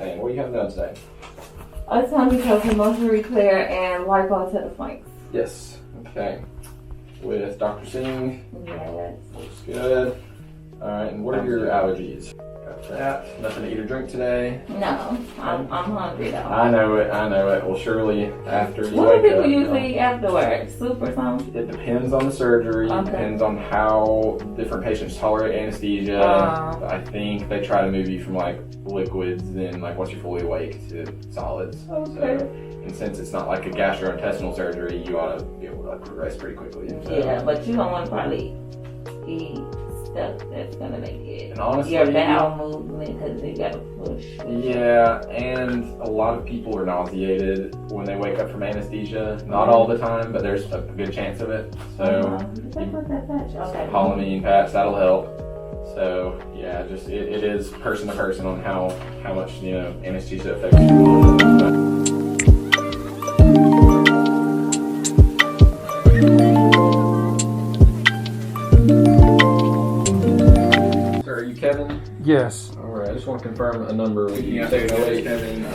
Okay, what do you have done today? A tummy tuck, emotional relair, and lipo to the flanks. Yes. Okay. With Dr. Singh. Yes. Looks good. Alright, and what are your allergies? Got that. Nothing to eat or drink today? No, I'm hungry though. I know it. Well, surely after you What do wake people up, usually eat afterwards? Soup or something? It depends on the surgery. It Okay. depends on how different patients tolerate anesthesia. I think they try to move you from like liquids, then like once you're fully awake, to solids. Okay. So, and since it's not like a gastrointestinal surgery, you ought to be able to like, progress pretty quickly. So, Yeah, but you don't want to probably eat stuff that's gonna make it and honestly, your bowel movement because you gotta push. Yeah, and a lot of people are nauseated when they wake up from anesthesia. Not all the time, but there's a good chance of it. So, Polyamine patch, that'll help. So, yeah, just it is person to person on how much anesthesia affects you. So, are you Kevin? Yes. Alright, I just want to confirm a number with you. Kevin.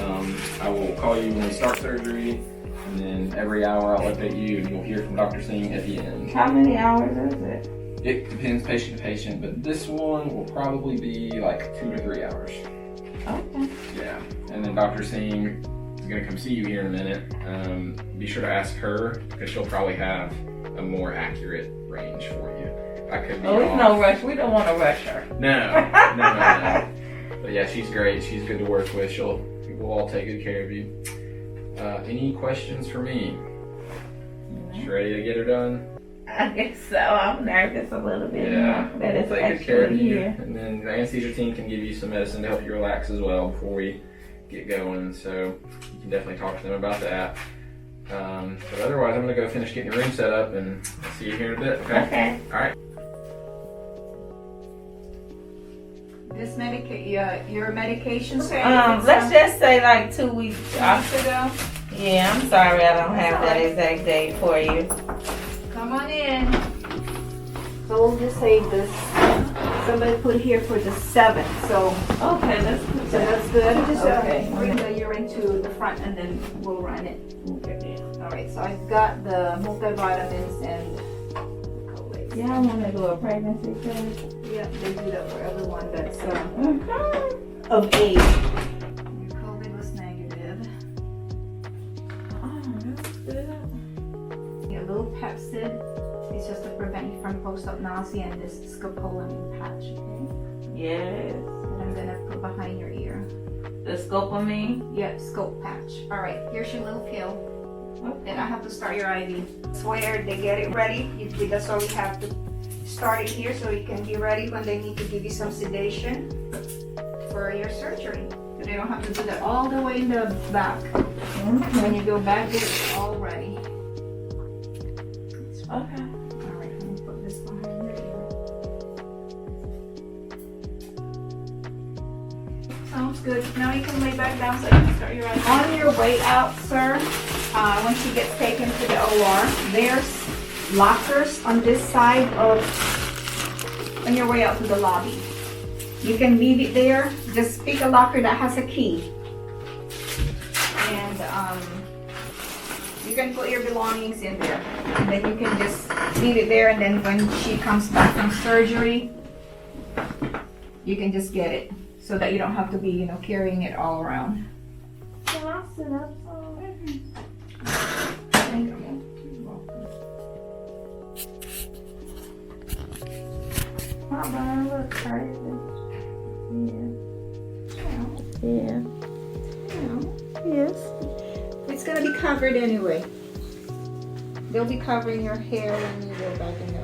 I will call you when we start surgery, and then every hour I'll update you, and you'll hear from Dr. Singh at the end. How many hours is it? It depends patient to patient, but this one will probably be like 2 to 3 hours. Okay. Yeah, and then Dr. Singh is going to come see you here in a minute. Be sure to ask her, because she'll probably have a more accurate range for you. I could be There's off. no rush. We don't want to rush her. No. But yeah, she's great. She's good to work with. We'll all take good care of you. Any questions for me? She ready to get her done? I guess so. I'm nervous a little bit. Yeah, That we'll is take good care of you. here. And then the anesthesia team can give you some medicine to help you relax as well before we get going. So you can definitely talk to them about that. But otherwise, I'm going to go finish getting your room set up, and I'll see you here in a bit. Okay? All right. This your medications. Let's just say like 2 weeks ago. Yeah, I'm sorry I don't have that exact date for you. Come on in. So we'll just say this. Somebody put here for the 7th. So Okay, that's good. Just Okay. bring the urine to the front and then we'll run it. Okay. All right. So I've got the multivitamins and collates. Yeah, I want to do a pregnancy test. Yeah, they do that for everyone that's of age. Your COVID was negative. Oh, that's good. A little Pepsid. It's just to prevent you from post-op nausea, and this scopolamine patch. Okay. Yes. And I'm gonna put behind your ear. The scopamine. Yeah, scope patch. All right, here's your little pill. Then I have to start your IV. Swear they get it ready. That's why we have to start it here so you can be ready when they need to give you some sedation for your surgery. So they don't have to do that all the way in the back. When you go back, it's all ready. Okay. All right, let me put this behind your ear. Sounds good. Now you can lay back down so you can start your IV. On your way out, sir, when she gets taken to the OR, there's lockers on this side on your way out to the lobby. You can leave it there. Just pick a locker that has a key. And you can put your belongings in there. And then you can just leave it there, and then when she comes back from surgery, you can just get it. So that you don't have to be, carrying it all around. Can I sit up? Thank you. My body looks crazy. Yeah. Yes. It's gonna be covered anyway. They'll be covering your hair when you go back in the OR.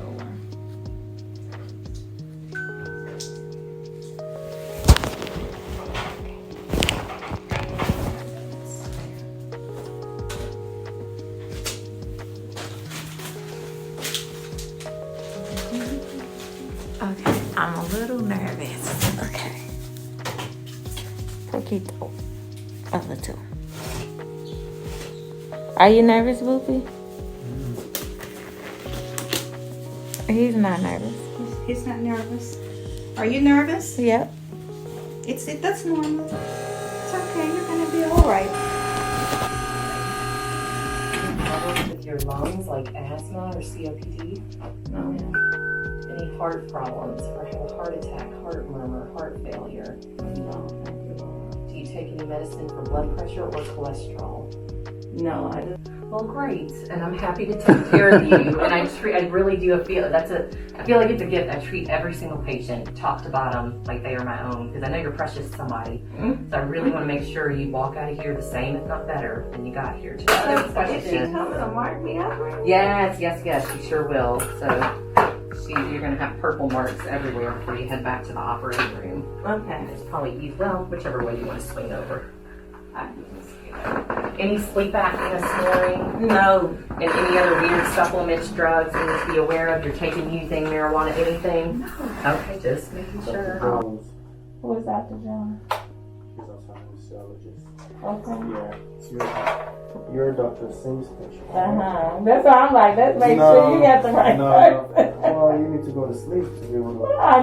Okay, I'm a little nervous. Okay. Poquito. A little. Are you nervous, Boopy? He's not nervous. He's not nervous. Are you nervous? Yep. That's normal. It's okay. right. Problems with your lungs, like asthma or COPD? No. Any heart problems, or have a heart attack, heart murmur, heart failure? No, thank you, Lord. Do you take any medicine for blood pressure or cholesterol? No, I just. Well, great, and I'm happy to take care of you. And I really do feel I feel like it's a gift. I treat every single patient, top to bottom, like they are my own, because I know you're precious to somebody. So I really want to make sure you walk out of here the same, if not better, than you got here today. Is she coming to mark me up? Yes, you sure will. So you're going to have purple marks everywhere before you head back to the operating room. Okay. It's probably easy, well, whichever way you want to swing over. Any sleep apnea, snoring? No. And any other weird supplements, drugs you need to be aware of? You're taking, using marijuana, anything? No. Okay, just making sure. Who is Dr. John? He's also a physiologist. Okay. Yeah, you're Dr. Singh's patient. That's why I'm like, let's make sure you got the right person. Well, you need to go to sleep to be able to. I'm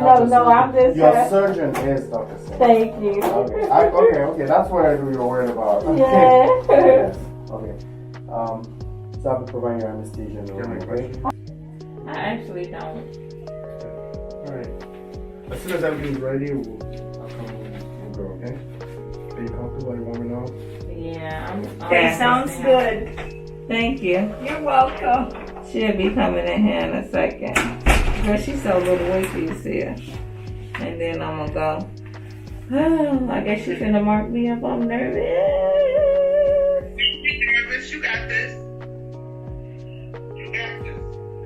just. Your surgeon is Dr. Singh. Thank you. Okay. That's what you were worried about. Yeah. Yes. Okay. So I'll be providing your anesthesia in the room, okay? I actually don't. Alright. As soon as everything's ready, I'll come and we'll go, okay? Are you comfortable? You want me to know? Yeah. That sounds good. Thank you. You're welcome. She'll be coming in here in a second. But she's so little, wait till you see her. And then I'm gonna go. Oh, I guess she's finna mark me up. I'm nervous. Nervous, you got this. You got this.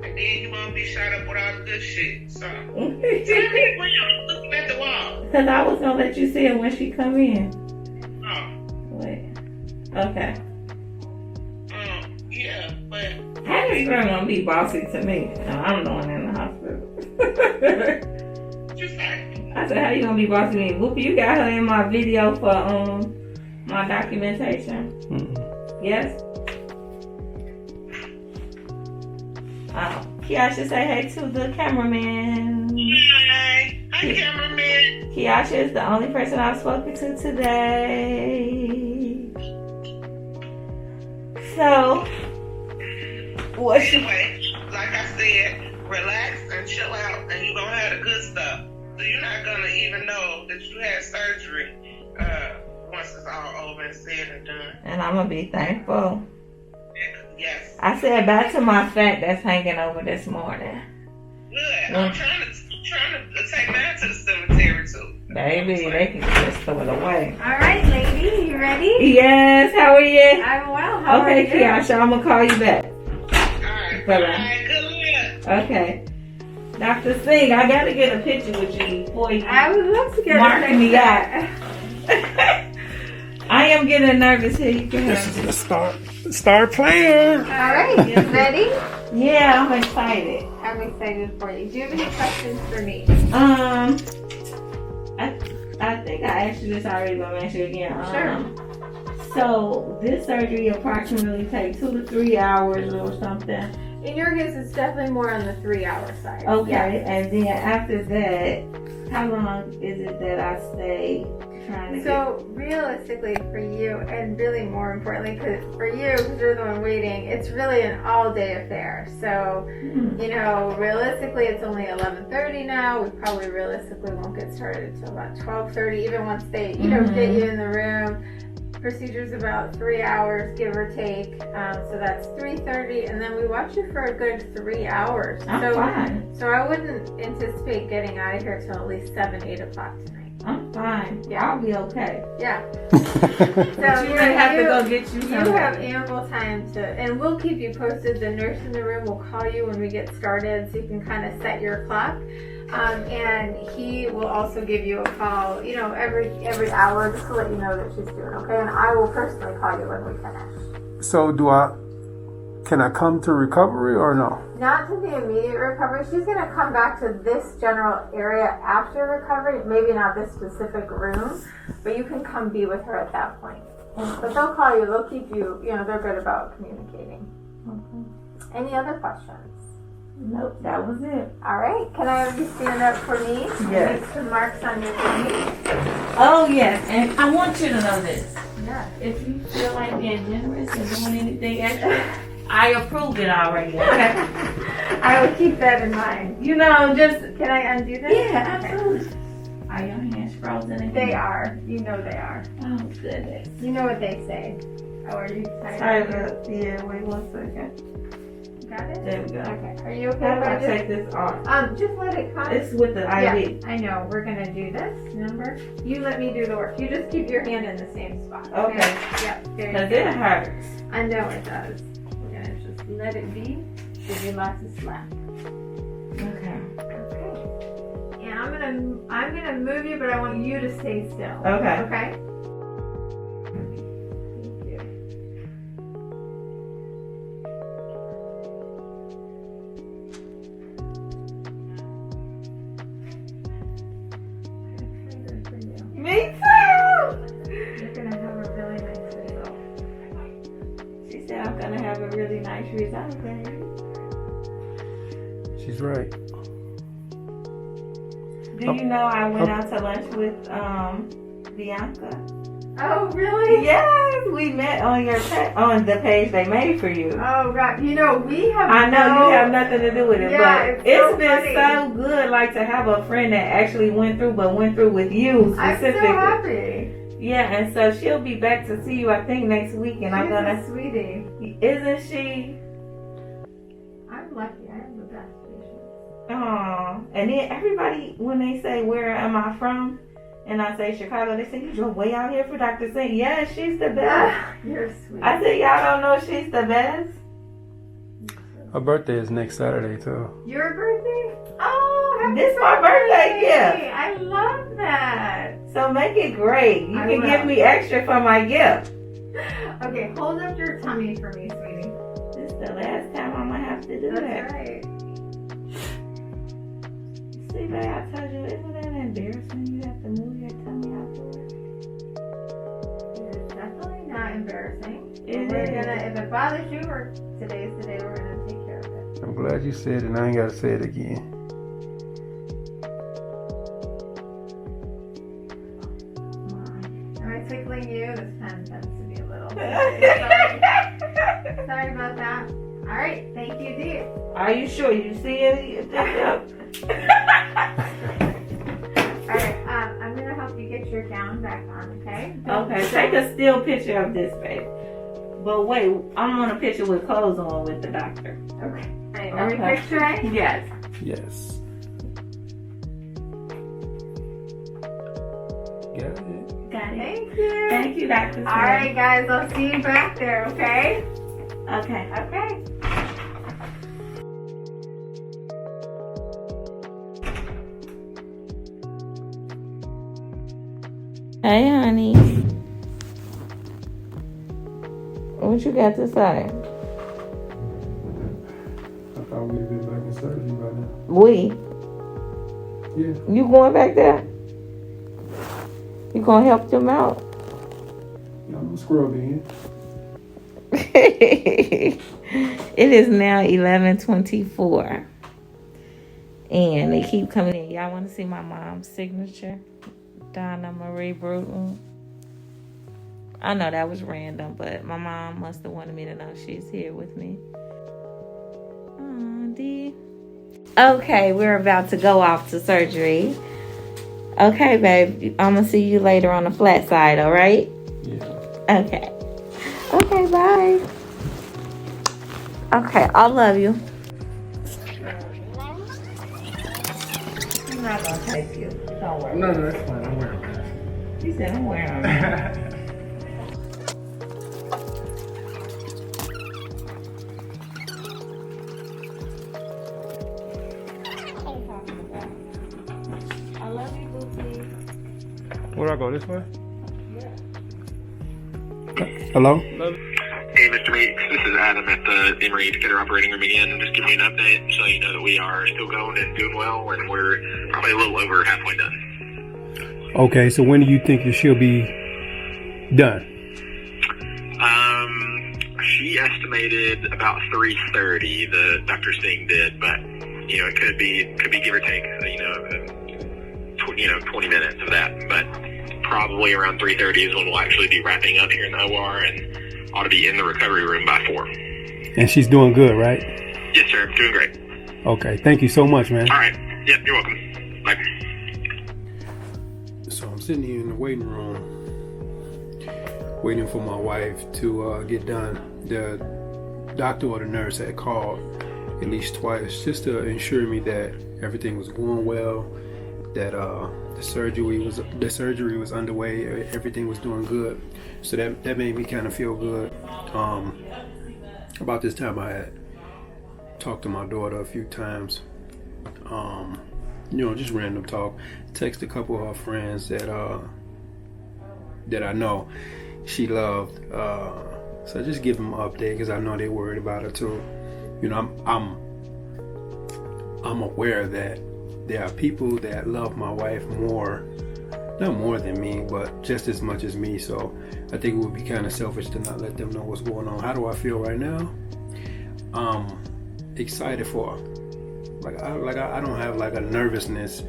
And then you won't be shot up with all the good shit. So tell me when you're looking at the wall. Cause I was gonna let you see her when she come in. Oh. Wait. Okay. Yeah, but How this girl gonna be bossy to me? And I'm the one in the hospital. just like I said, how you gonna be bossy to me? Whoop, you got her in my video for my documentation. Yes? Kiasha, say hey to the cameraman. hi cameraman. Kiasha is the only person I've spoken to today. So, what's Anyway, like I said, relax and chill out, and you're gonna have the good stuff. So you're not gonna even know that you had surgery once it's all over and said and done. And I'm gonna be thankful. Yes. I said back to my fat that's hanging over this morning. Good. I'm trying to take mine to the cemetery too. Baby, they can just throw it away. All right, lady, you ready? Yes, how are you? I'm well. How are Okay, you? Kiasha, I'm gonna call you back. Alright. Bye-bye. Alright, good luck. Okay. Dr. Singh, I gotta get a picture with you before you I would love to get mark a me picture. out. I am getting nervous here. You can have The star player. All right, you ready? Yeah, I'm excited. I'm excited for you. Do you have any questions for me? I think I asked you this already, but I'm gonna ask you again. Sure. So this surgery approximately takes 2 to 3 hours or something. In your case, it's definitely more on the 3-hour side. Okay, Yeah. and then after that, how long is it that I stay trying to So realistically for you, and really more importantly for you, because you're the one waiting, it's really an all-day affair. So, you know, realistically it's only 11:30 now. We probably realistically won't get started until about 12:30, even once they, you know, get you in the room. Procedure's about 3 hours, give or take. So that's 3:30, and then we watch you for a good 3 hours. I'm fine. So I wouldn't anticipate getting out of here till at least 7, 8 o'clock tonight. I'm fine. Yeah. I'll be okay. Yeah. But you might have to go get you You something. have ample time to, and we'll keep you posted. The nurse in the room will call you when we get started, so you can kind of set your clock. And he will also give you a call, you know, every hour just to let you know that she's doing okay. And I will personally call you when we finish. So can I come to recovery or no? Not to the immediate recovery. She's going to come back to this general area after recovery. Maybe not this specific room, but you can come be with her at that point. But they'll call you. They'll keep you. You know, they're good about communicating. Any other questions? Nope, that was it. All right. Can I have you stand up for me? Yes. Make some marks on your knee. Oh yes, and I want you to know this. Yeah. If you feel like being generous and doing anything extra, I approve it already. Okay. I will keep that in mind. You know, just Can I undo this? yeah, absolutely. Are your hands frozen again? They are. You know they are. Oh goodness. You know what they say. Oh, are you tired? Sorry about yeah. Wait 1 second. Got it? There we go. Okay. Are you okay How do if I I just take this off? just let it come? It's with the Yeah, IV. I know. We're gonna do this. Remember? You let me do the work. You just keep your hand in the same spot. Okay. Yep. There you Cause go. it hurts. I know it does. We're gonna just let it be. Give you lots of slack. Okay. Okay. And I'm gonna move you, but I want you to stay still. Okay. Okay. Thank you. Good for you. Me too. You're gonna have a really nice result. She said I'm gonna have a really nice result, baby. She's right. Do you know I went out to lunch with Bianca? Oh, really? Yes, we met on your on the page they made for you. Oh, God. You know, we have I know you have nothing to do with it, Yeah, but it's so it's been funny. so good, like to have a friend that actually went through with you I'm so specifically. happy. Yeah, and so she'll be back to see you, I think, next week, and I'm She's gonna. a sweetie. Isn't she? I'm lucky. I have the best patients. Oh, and then everybody, when they say, where am I from? And I say Chicago, they say, you drove way out here for Dr. Singh. Yeah, she's the best. You're sweet. I said, y'all don't know she's the best? Her birthday is next Saturday too. Your birthday? Oh, happy This my birthday gift. I love that. So make it great. You I can will. give me extra for my gift. Okay, hold up your tummy for me, sweetie. This is the last time I'm going to have to do that. That's right. See, babe, I told you, isn't that embarrassing? You have to move your tummy afterwards. It's definitely not embarrassing. It We're is. gonna, if it bothers you, today's the day we're gonna take care of it. I'm glad you said it and I ain't gotta say it again. Am I tickling you? This pen tends to be a little. Sorry about that. All right, thank you, dear. Are you sure? You see it? All right, I'm gonna help you get your gown back on, okay? Okay, take a still picture of this, babe. But wait, I'm on a picture with clothes on with the doctor. Okay. All right, are we Okay. picturing? Yes. Yes. Got it. Got it. Thank you. Thank you, Dr. All right, guys, I'll see you back there, okay? Okay. Okay. Hey, honey. What you got to say? I thought we'd have been back in surgery by now. We? Yeah. You going back there? You gonna help them out? Yeah, I'm gonna scrub in. It is now 11:24, and they keep coming in. Y'all want to see my mom's signature? Donna Marie Bruton. I know that was random, but my mom must have wanted me to know she's here with me. Aw, Dee. Okay, we're about to go off to surgery. Okay, babe, I'm gonna see you later on the flat side, all right? Yeah. Okay. Okay, bye. Okay, I love you. I'm not gonna take you. Don't worry. No, that's fine. I'm wearing that. She said I'm wearing them. I love you, Bookie. Where do I go? This way? Hello? Hey, Mr. Meeks, this is Adam at the Emory Together operating room again. I'm just giving you an update so you know that we are still going and doing well, and we're probably a little over halfway done. Okay, so when do you think she'll be done? She estimated about 3:30. The Dr. Singh did, but it could be give or take 20 minutes of that. But probably around 3:30 is when we'll actually be wrapping up here in the OR, and ought to be in the recovery room by 4. And she's doing good, right? Yes, sir. Doing great. Okay. Thank you so much, man. All right. Yep. You're welcome. Bye. So I'm sitting here in the waiting room, waiting for my wife to get done. The doctor or the nurse had called at least twice just to ensure me that everything was going well, that the surgery was underway, everything was doing good. So that made me kind of feel good. About this time I had talked to my daughter a few times, just random talk, text a couple of her friends that I know she loved, so just give them an update because I know they're worried about her too. I'm aware that there are people that love my wife not more than me, but just as much as me. So I think it would be kind of selfish to not let them know what's going on. How do I feel right now? Excited for her. I don't have like a nervousness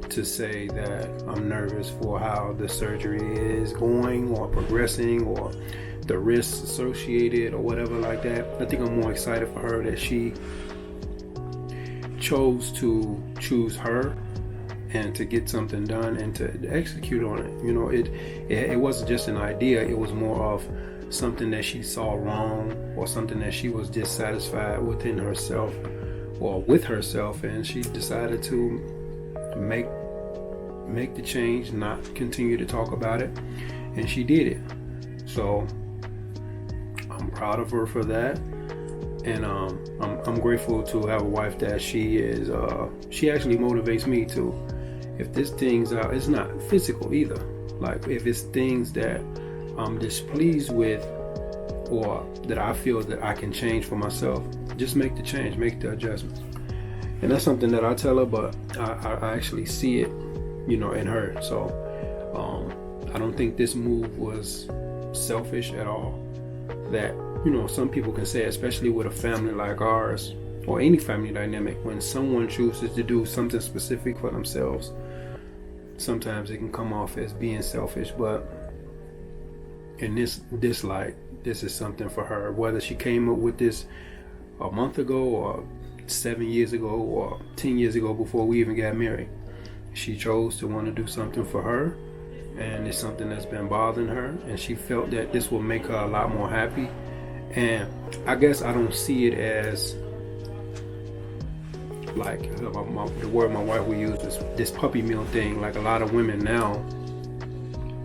to say that I'm nervous for how the surgery is going or progressing or the risks associated or whatever like that. I think I'm more excited for her that she chose to choose her and to get something done and to execute on it. It wasn't just an idea. It was more of something that she saw wrong or something that she was dissatisfied within herself or with herself, and she decided to make the change, not continue to talk about it, and she did it. So I'm proud of her for that, and I'm grateful to have a wife that she actually motivates me to. If this thing's out, it's not physical either. Like if it's things that I'm displeased with or that I feel that I can change for myself, just make the change, make the adjustments. And that's something that I tell her, but I actually see it, in her. So I don't think this move was selfish at all. That, some people can say, especially with a family like ours or any family dynamic, when someone chooses to do something specific for themselves, sometimes it can come off as being selfish. But in this light, this is something for her. Whether she came up with this a month ago or 7 years ago or 10 years ago before we even got married, she chose to want to do something for her, and it's something that's been bothering her, and she felt that this will make her a lot more happy. And I guess I don't see it as like the word my wife will use is this puppy mill thing. Like a lot of women now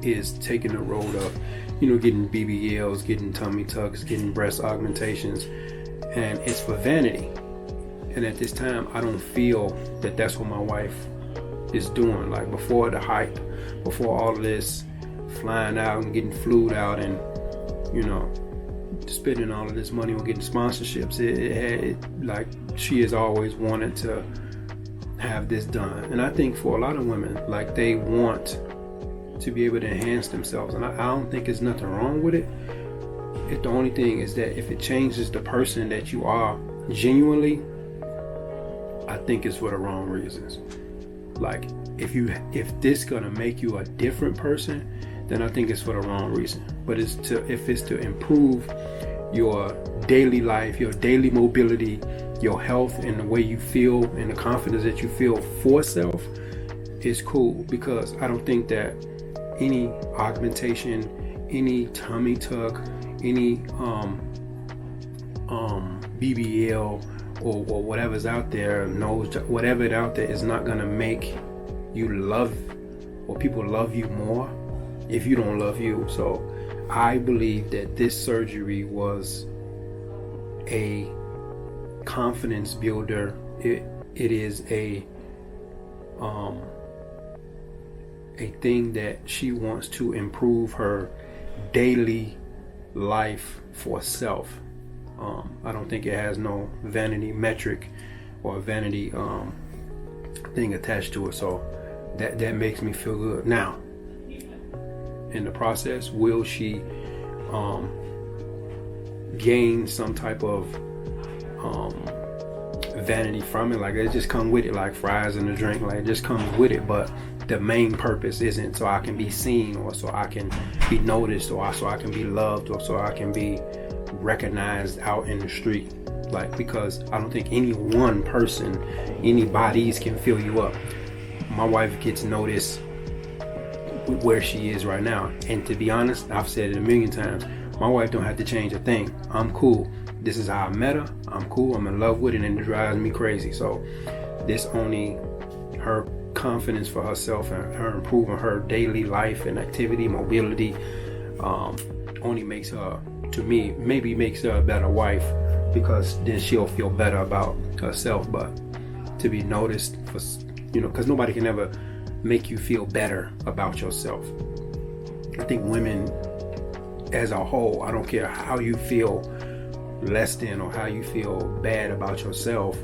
is taking the road of getting BBLs, getting tummy tucks, getting breast augmentations, and it's for vanity. And at this time, I don't feel that that's what my wife is doing. Like before the hype, before all of this flying out and getting flued out and spending all of this money on getting sponsorships, like she has always wanted to have this done. And I think for a lot of women, like they want to be able to enhance themselves, and I don't think there's nothing wrong with it. The only thing is that if it changes the person that you are genuinely, I think it's for the wrong reasons. Like if this gonna make you a different person, then I think it's for the wrong reason. But if it's to improve your daily life, your daily mobility, your health, and the way you feel and the confidence that you feel for self, it's cool. Because I don't think that any augmentation, any tummy tuck, any BBL or whatever's out there, whatever out there is not gonna make you love or people love you more if you don't love you. So I believe that this surgery was a confidence builder. It is a thing that she wants to improve her daily life for self. I don't think it has no vanity metric or vanity thing attached to it. So that makes me feel good. Now, in the process, will she gain some type of vanity from it. Like, it just comes with it, like fries in the drink. Like, it just comes with it. But the main purpose isn't so I can be seen, or so I can be noticed, or so I can be loved, or so I can be recognized out in the street. Like, because I don't think any one person, any bodies can fill you up. My wife gets noticed where she is right now. And to be honest, I've said it a million times, my wife don't have to change a thing. I'm cool. This is how I met her. I'm cool. I'm in love with it, and it drives me crazy. So this only her confidence for herself and her improving her daily life and activity, mobility, only makes her, to me, maybe makes her a better wife, because then she'll feel better about herself. But to be noticed for, because nobody can ever make you feel better about yourself. I think women as a whole, I don't care how you feel less than or how you feel bad about yourself,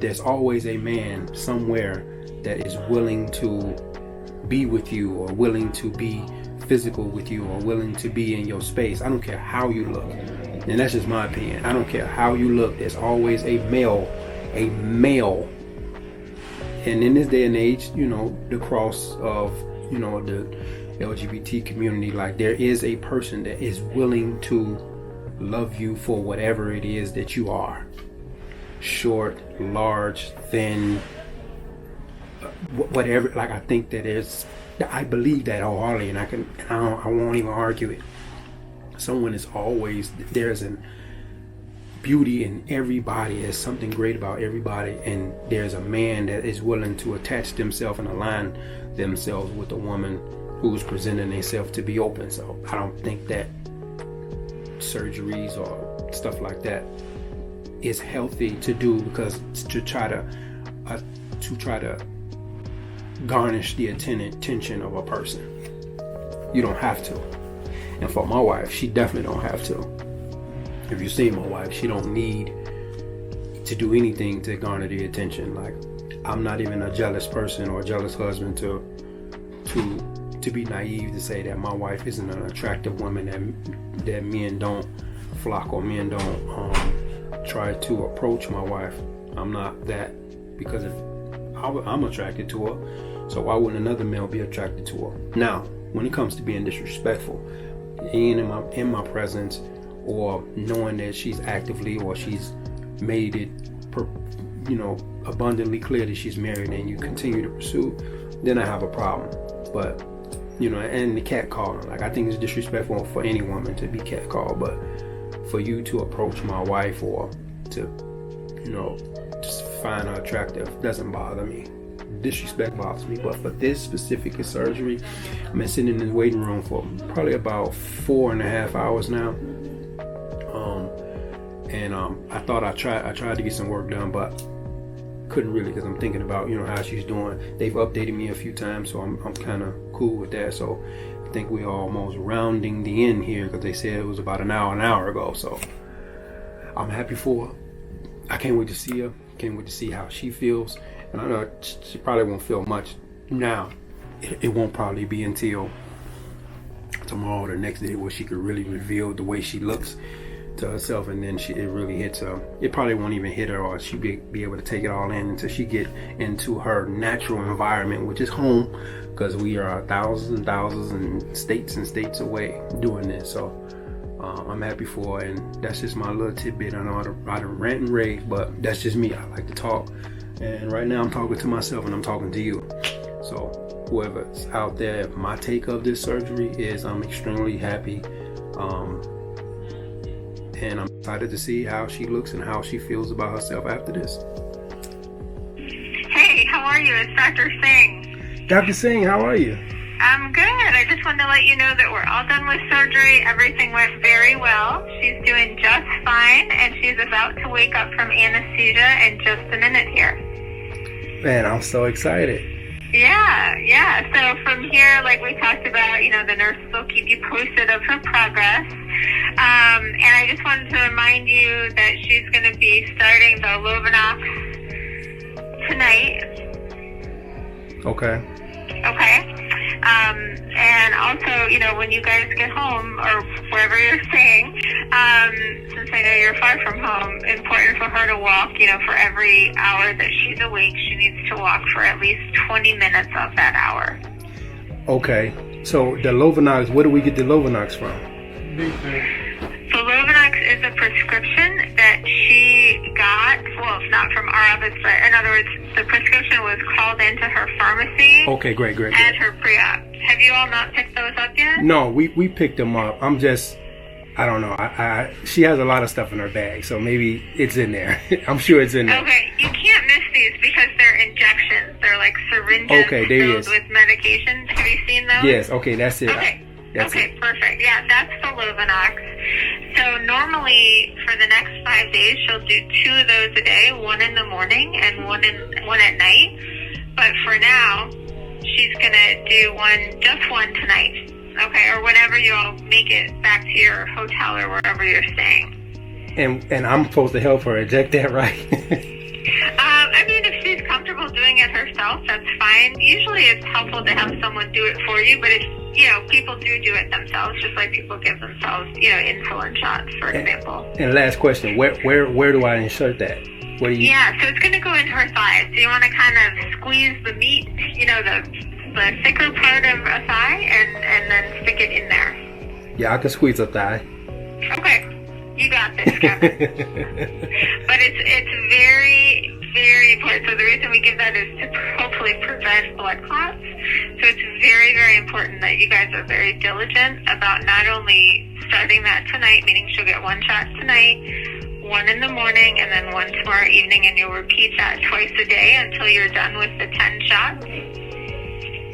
there's always a man somewhere that is willing to be with you, or willing to be physical with you, or willing to be in your space. I don't care how you look. And that's just my opinion. I don't care how you look. There's always a male. And in this day and age, the cross of, the LGBT community, like, there is a person that is willing to love you for whatever it is that you are. Short, large, thin, whatever. Like, I think that I believe that wholeheartedly, and I won't even argue it. There's a beauty in everybody. There's something great about everybody, and there's a man that is willing to attach themselves and align themselves with a woman who's presenting themselves to be open. So I don't think that surgeries or stuff like that is healthy to do, because to try to garnish the attention of a person. You don't have to. And for my wife, she definitely don't have to. If you see my wife, she don't need to do anything to garner the attention. Like, I'm not even a jealous person or a jealous husband to be naive to say that my wife isn't an attractive woman that men don't flock, or men don't try to approach my wife. I'm not that, because if I'm attracted to her, so why wouldn't another male be attracted to her? Now, when it comes to being disrespectful, in my presence, or knowing that she's actively, or she's made it abundantly clear that she's married, and you continue to pursue, then I have a problem. But and the cat calling, like, I think it's disrespectful for any woman to be cat called, but for you to approach my wife, or to just find her attractive, doesn't bother me. Disrespect bothers me. But for this specific surgery, I've been sitting in the waiting room for probably about 4.5 hours now. I thought I tried to get some work done, but couldn't really, because I'm thinking about how she's doing. They've updated me a few times, so I'm kind of cool with that. So I think we're almost rounding the end here, because they said it was about an hour ago. So I'm happy for her. I can't wait to see her. Can't wait to see how she feels. And I know she probably won't feel much now. It won't probably be until tomorrow or the next day where she could really reveal the way she looks to herself, and then it really hits her. It probably won't even hit her, or she'll be able to take it all in until she get into her natural environment, which is home, because we are thousands and thousands and states away doing this. So I'm happy for her, and that's just my little tidbit. I know I rant and rave, but that's just me. I like to talk, and right now I'm talking to myself, and I'm talking to you. So whoever's out there, my take of this surgery is I'm extremely happy, and I'm excited to see how she looks and how she feels about herself after this. Hey, how are you? It's Dr. Singh. Dr. Singh, how are you? I'm good. I just wanted to let you know that we're all done with surgery. Everything went very well. She's doing just fine, and she's about to wake up from anesthesia in just a minute here. Man, I'm so excited. Yeah. So from here, like we talked about, the nurses will keep you posted of her progress. And I just wanted to remind you that she's going to be starting the Lovenox tonight. Okay. And also, you know, when you guys get home or wherever you're staying, since I know you're far from home, important for her to walk, you know, for every hour that she's awake, she needs to walk for at least 20 minutes of that hour. Okay. So the Lovenox, where do we get the Lovenox from? So Lovenox is a prescription that she got, well, not from our office, but in other words, the prescription was called into her pharmacy. Okay, great. At her pre-op. Have you all not picked those up yet? No, we picked them up. I don't know. She has a lot of stuff in her bag, so maybe it's in there. I'm sure it's in there. Okay, you can't miss these because they're injections. They're like syringes filled with medications. Have you seen those? Yes, okay, that's it. Okay. That's okay, it. Perfect. Yeah, that's the Lovenox. So normally for the next 5 days, she'll do 2 of those a day, 1 in the morning and one at night. But for now, she's gonna do just one tonight. Okay, or whenever you all make it back to your hotel or wherever you're staying. And I'm supposed to help her inject that, right? I mean, if she's comfortable doing it herself, that's fine. Usually it's helpful to have someone do it for you, but if, you know, people do it themselves, just like people give themselves, you know, insulin shots, for example. And last question, where do I insert that? Where do you... Yeah, so it's going to go into her thighs. So you want to kind of squeeze the meat, you know, the thicker part of a thigh, and then stick it in there. Yeah, I can squeeze a thigh. Okay, you got this, Kevin. But it's very, very important. So the reason we give that is to hopefully prevent blood clots. So it's very, very important that you guys are very diligent about not only starting that tonight, meaning she'll get 1 shot tonight, 1 in the morning, and then 1 tomorrow evening, and you'll repeat that twice a day until you're done with the 10 shots.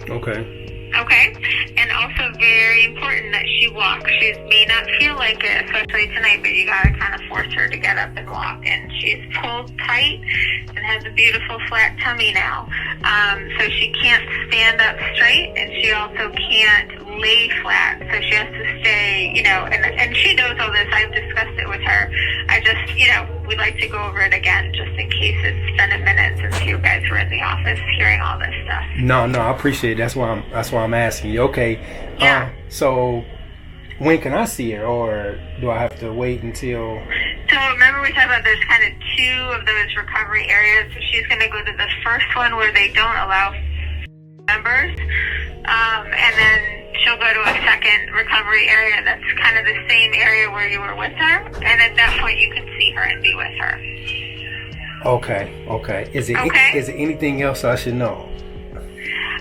Okay, and also very important that she walks. She may not feel like it, especially tonight, but you gotta kind of force her to get up and walk. And she's pulled tight and has a beautiful flat tummy now. So she can't stand up straight, and she also can't lay flat. So she has to stay, you know, and she knows all this. I've discussed it with her. I just, you know, we'd like to go over it again just in case it's been a minute since you guys were in the office hearing all this stuff. No, I appreciate it. That's why I'm asking you. Okay. Yeah. So when can I see her, or do I have to wait until? So remember we talked about there's kind of 2 of those recovery areas. So she's going to go to the first one where they don't allow members, and then she'll go to a second recovery area that's kind of the same area where you were with her, and at that point you can see her and be with her. Okay. Is it anything else I should know?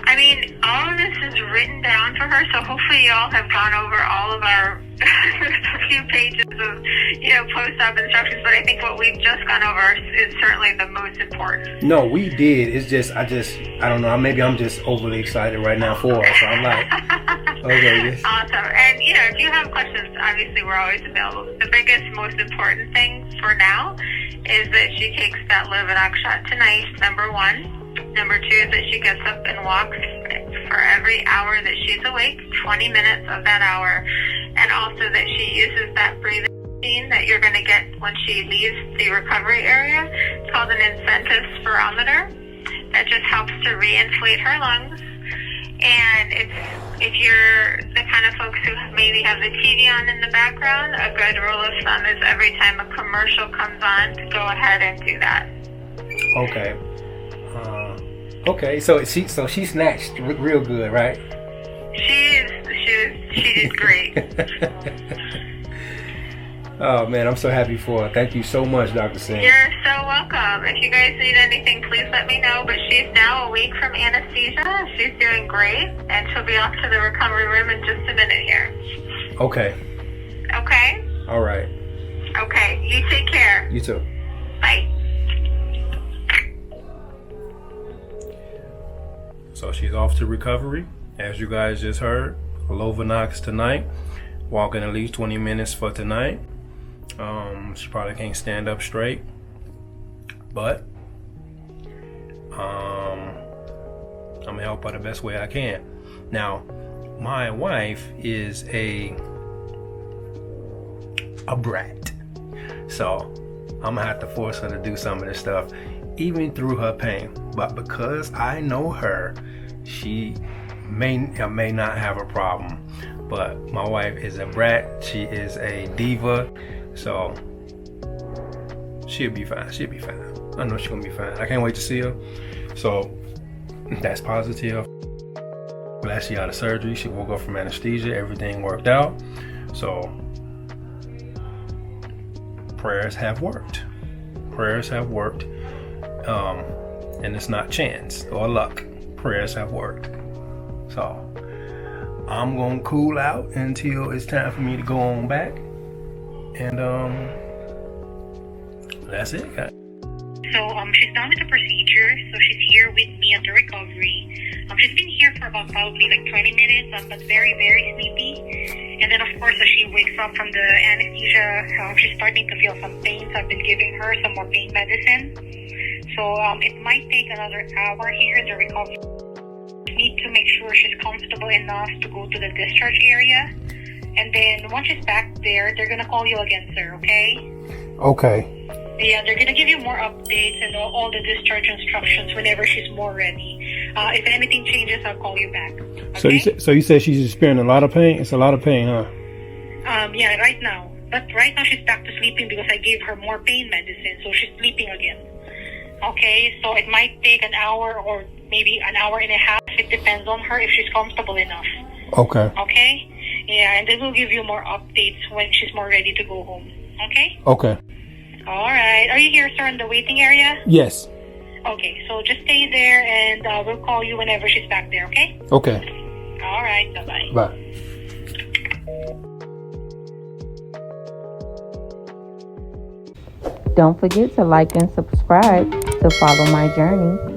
I mean, all of this is written down for her, so hopefully you all have gone over all of our a few pages of, you know, post-op instructions, but I think what we've just gone over is certainly the most important. No, we did. It's just, I don't know, maybe I'm just overly excited right now for her, so I'm like, okay. Yes. Awesome. And, you know, if you have questions, obviously we're always available. The biggest, most important thing for now is that she takes that Lovenox shot tonight, number 1. Number 2 is that she gets up and walks for every hour that she's awake, 20 minutes of that hour. And also that she uses that breathing machine that you're going to get when she leaves the recovery area. It's called an incentive spirometer. That just helps to reinflate her lungs. And if you're the kind of folks who maybe have the TV on in the background, a good rule of thumb is every time a commercial comes on, to go ahead and do that. Okay. Okay, so she snatched real good, right? She did great. Oh man, I'm so happy for her. Thank you so much, Dr. Singh. You're so welcome. If you guys need anything, please let me know. But she's now awake from anesthesia. She's doing great, and she'll be off to the recovery room in just a minute here. Okay. Okay? All right. Okay, you take care. You too. Bye. So she's off to recovery, as you guys just heard. Lovenox tonight, walking at least 20 minutes for tonight. She probably can't stand up straight, but I'm gonna help her the best way I can. Now, my wife is a brat, so I'm gonna have to force her to do some of this stuff, even through her pain. But because I know her, she may not have a problem. But my wife is a brat. She is a diva. So she'll be fine. She'll be fine. I know she's gonna be fine. I can't wait to see her. So that's positive. Glad she out of surgery. She woke up from anesthesia. Everything worked out. So prayers have worked. Prayers have worked. And it's not chance or luck. Prayers have worked. So I'm gonna cool out until it's time for me to go on back. And that's it, guys. So she's done with the procedure, so she's here with me at the recovery. She's been here for about probably like 20 minutes, but very, very sleepy. And then of course as she wakes up from the anesthesia, she's starting to feel some pain, so I've been giving her some more pain medicine. So it might take another hour here in the recovery. Need to make sure she's comfortable enough to go to the discharge area. And then once she's back there, they're gonna call you again, sir, okay? Okay. Yeah, they're gonna give you more updates and all the discharge instructions whenever she's more ready. If anything changes, I'll call you back. Okay? So you said she's experiencing a lot of pain? It's a lot of pain, huh? Yeah, right now. But right now she's back to sleeping because I gave her more pain medicine, so she's sleeping again. Okay, so it might take an hour or maybe an hour and a half. It depends on her if she's comfortable enough. Okay. Okay? Yeah, and then we'll give you more updates when she's more ready to go home. Okay? Okay. All right. Are you here, sir, in the waiting area? Yes. Okay, so just stay there and we'll call you whenever she's back there, okay? Okay. All right, bye-bye. Bye. Don't forget to like and subscribe to follow my journey.